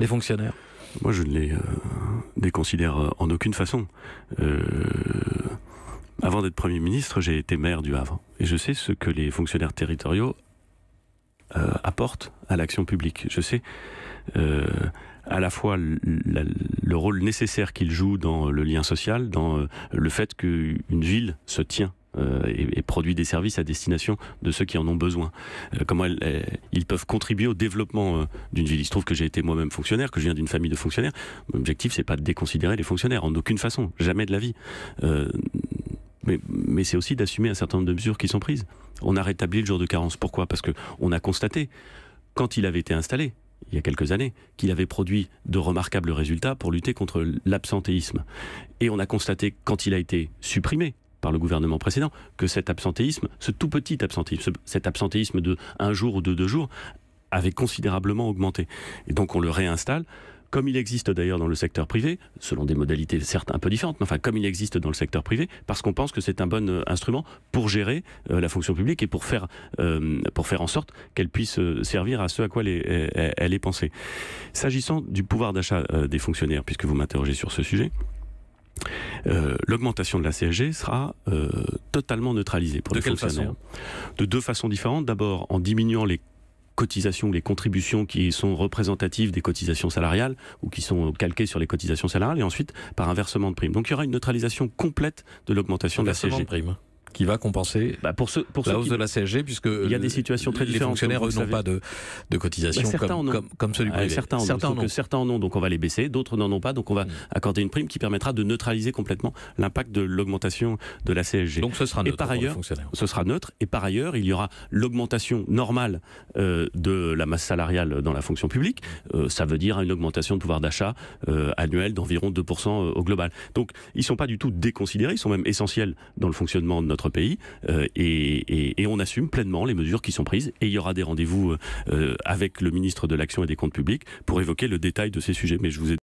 les fonctionnaires? Moi, je ne les déconsidère en aucune façon. Avant d'être Premier ministre, j'ai été maire du Havre. Et je sais ce que les fonctionnaires territoriaux apportent à l'action publique. Je sais à la fois le rôle nécessaire qu'ils jouent dans le lien social, dans le fait qu'une ville se tient et produit des services à destination de ceux qui en ont besoin. Comment ils peuvent contribuer au développement d'une ville. Il se trouve que j'ai été moi-même fonctionnaire, que je viens d'une famille de fonctionnaires. Mon objectif, c'est pas de déconsidérer les fonctionnaires, en aucune façon, jamais de la vie. Mais c'est aussi d'assumer un certain nombre de mesures qui sont prises. On a rétabli le jour de carence. Pourquoi? Parce qu'on a constaté, quand il avait été installé, il y a quelques années, qu'il avait produit de remarquables résultats pour lutter contre l'absentéisme. Et on a constaté, quand il a été supprimé par le gouvernement précédent, que cet absentéisme, ce tout petit absentéisme, cet absentéisme de 1 jour ou de 2 jours, avait considérablement augmenté. Et donc on le réinstalle, comme il existe d'ailleurs dans le secteur privé, selon des modalités certes un peu différentes, mais enfin comme il existe dans le secteur privé, parce qu'on pense que c'est un bon instrument pour gérer la fonction publique et pour faire en sorte qu'elle puisse servir à ce à quoi elle est pensée. S'agissant du pouvoir d'achat des fonctionnaires, puisque vous m'interrogez sur ce sujet, l'augmentation de la CSG sera totalement neutralisée pour les fonctionnaires. De 2 façons différentes. D'abord, en diminuant les cotisations, les contributions qui sont représentatives des cotisations salariales ou qui sont calquées sur les cotisations salariales, et ensuite par un versement de primes. Donc il y aura une neutralisation complète de l'augmentation de la CSG. Qui va compenser la hausse de la CSG, puisque il y a des situations très différentes. Les fonctionnaires n'ont pas de cotisation comme celui privé. Certains en ont, donc on va les baisser, d'autres n'en ont pas, donc on va accorder une prime qui permettra de neutraliser complètement l'impact de l'augmentation de la CSG. Donc ce sera neutre pour les fonctionnaires. Ce sera neutre, et par ailleurs, il y aura l'augmentation normale de la masse salariale dans la fonction publique. Ça veut dire une augmentation de pouvoir d'achat annuel d'environ 2% au global. Donc ils ne sont pas du tout déconsidérés, ils sont même essentiels dans le fonctionnement de notre pays, et on assume pleinement les mesures qui sont prises, et il y aura des rendez-vous avec le ministre de l'Action et des Comptes Publics pour évoquer le détail de ces sujets. Mais je vous ai